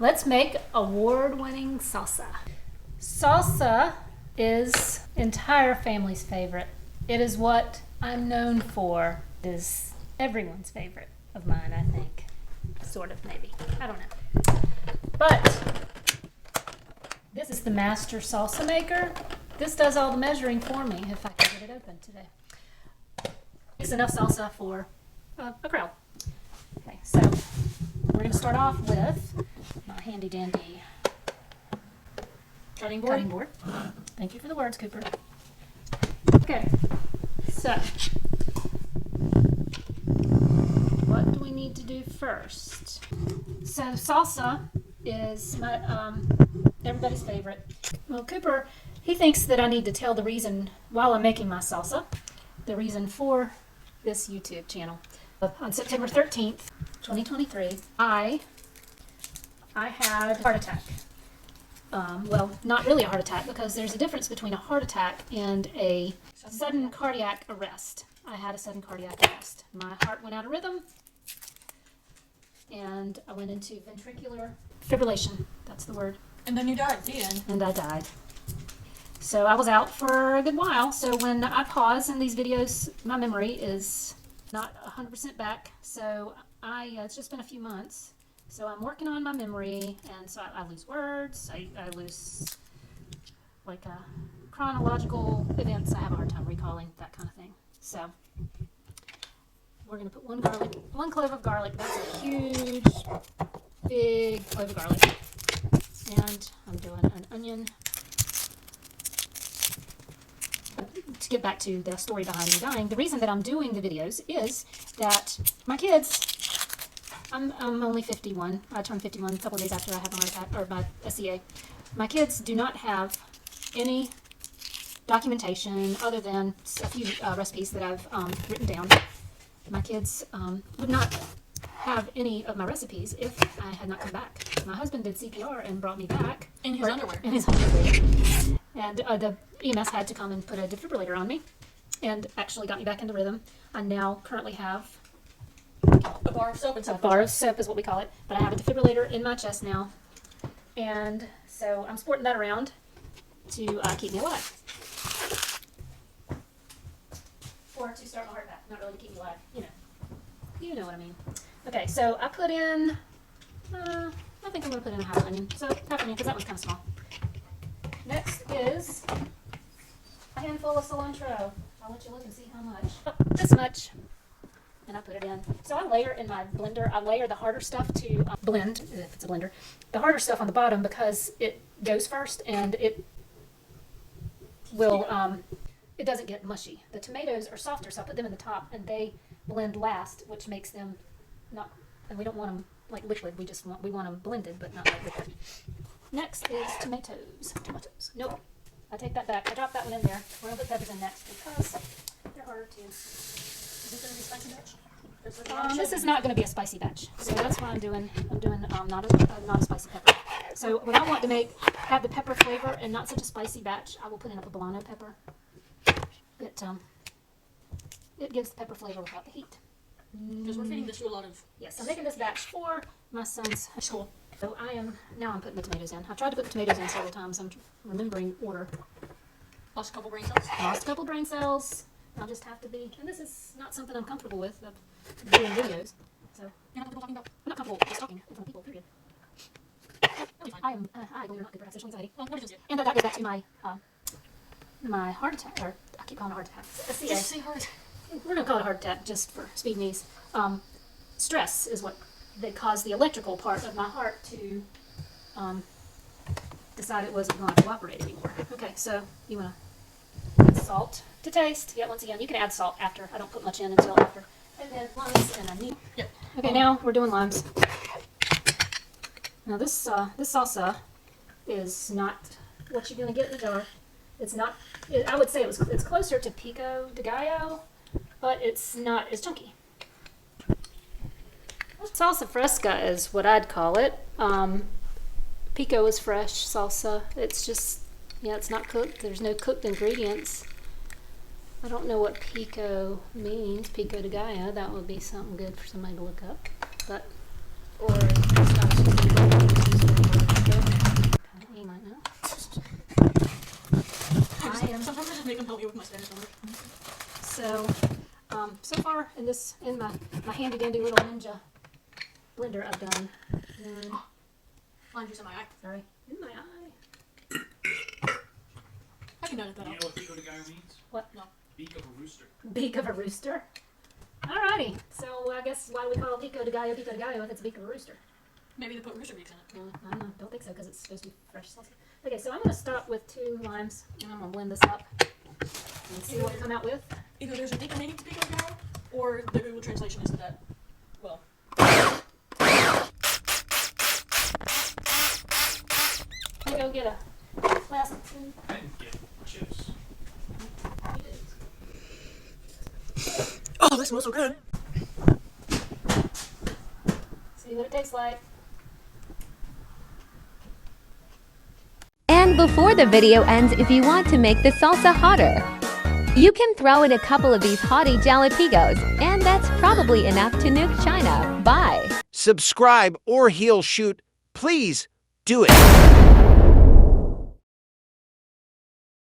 Let's make award-winning salsa. Salsa is entire family's favorite. It is what I'm known for. It is everyone's favorite of mine, I think. Sort of, maybe. I don't know. But this is the master salsa maker. This does all the measuring for me if I can get it open today. It's enough salsa for a crowd. Okay, so we're going to start off with my handy dandy cutting board. Thank you for the words, Cooper. Okay, so what do we need to do first? So salsa is my everybody's favorite. Well, Cooper, he thinks that I need to tell the reason while I'm making my salsa, the reason for this YouTube channel. On September 13th, 2023, I had a heart attack. Well, not really a heart attack, because there's a difference between a heart attack and a sudden cardiac arrest. I had a sudden cardiac arrest. My heart went out of rhythm, and I went into ventricular fibrillation. That's the word. And then you died, the end. And I died. So I was out for a good while. So when I pause in these videos, my memory is not 100% back. So it's just been a few months. So I'm working on my memory, and so I lose words. I lose like chronological events. I have a hard time recalling, that kind of thing. So we're gonna put one clove of garlic. That's a huge, big clove of garlic. And I'm doing an onion. To get back to the story behind me dying, the reason that I'm doing the videos is that my kids, I'm only 51. I turned 51 a couple of days after I had my heart attack, or my SCA. My kids do not have any documentation other than a few recipes that I've written down. My kids would not have any of my recipes if I had not come back. My husband did CPR and brought me back. In his underwear. In his underwear. And the EMS had to come and put a defibrillator on me and actually got me back into rhythm. I now currently have a bar of soap and a stuff. bar of soap is what we call it. But I have a defibrillator in my chest now. And so I'm sporting that around to keep me alive. Or to start my heart back. Not really to keep me alive. You know what I mean. Okay, so I put in, I think I'm going to put in a half onion. So half onion, because that one's kind of small. Next is a handful of cilantro. I'll let you look and see how much. Oh, this much. And I put it in. So I layer in my blender. I layer the harder stuff to blend, if it's a blender, the harder stuff on the bottom, because it goes first and it will, it doesn't get mushy. The tomatoes are softer, so I put them in the top and they blend last, which makes them not, and we don't want them like liquid. We want them blended, but not like liquid. Next is tomatoes. Nope. I take that back. I drop that one in there. We're gonna put peppers in next because they're harder to. Is this going to be spicy batch? This is not going to be a spicy batch, so that's why I'm doing not a spicy pepper. So when I want to have the pepper flavor and not such a spicy batch, I will put in a poblano pepper. It gives the pepper flavor without the heat. Because we're feeding this to a lot of... Yes, I'm making this batch for my son's school. So I'm putting the tomatoes in. I tried to put the tomatoes in several times. I'm remembering order. Lost a couple brain cells? Lost a couple brain cells. I'll just have to be, and this is not something I'm comfortable with, doing videos. So, You're not comfortable talking about? I'm not comfortable just talking in front of people, period. Really fine. I believe not good for social anxiety. Well, what is it? And that goes back to my heart attack, or I keep calling it a heart attack. Just say heart. We're going to call it a heart attack just for speed and ease. Stress is what they caused the electrical part of my heart to decide it wasn't going to cooperate anymore. Okay, so you want to add salt to taste. Yeah, once again, you can add salt after. I don't put much in until after. And then limes and onion. Yep. Okay, now we're doing limes. Now this salsa is not what you're going to get in the jar. It's not. I would say it's closer to pico de gallo, but it's not as chunky. Salsa fresca is what I'd call it. Pico is fresh salsa. It's just, it's not cooked. There's no cooked ingredients. I don't know what pico means. Pico de gallo. That would be something good for somebody to look up. But Or Scotch. with my Spanish numbers. So, so far in my handy dandy little ninja blender, I've done one. Lime juice in my eye. Sorry, in my eye. I can edit that You know out. what pico de gallo means? What? No. Beak of a rooster. Beak of a rooster. Alrighty. So I guess why do we call pico de gallo if it's beak of a rooster? Maybe they put rooster beaks in it. I don't know. Don't think so because it's supposed to be fresh salsa. Okay, so I'm going to start with 2 limes and I'm going to blend this up and see what we come out with. Either there's a deeper meaning to pico de gallo, or the Google translation is that, well, Let me go get a plastic tube. I didn't get chips. oh, that smells so good. See what it tastes like. And before the video ends, if you want to make the salsa hotter, you can throw in a couple of these haughty jalapigos, and that's probably enough to nuke China. Bye. Subscribe or he'll shoot. Please do it.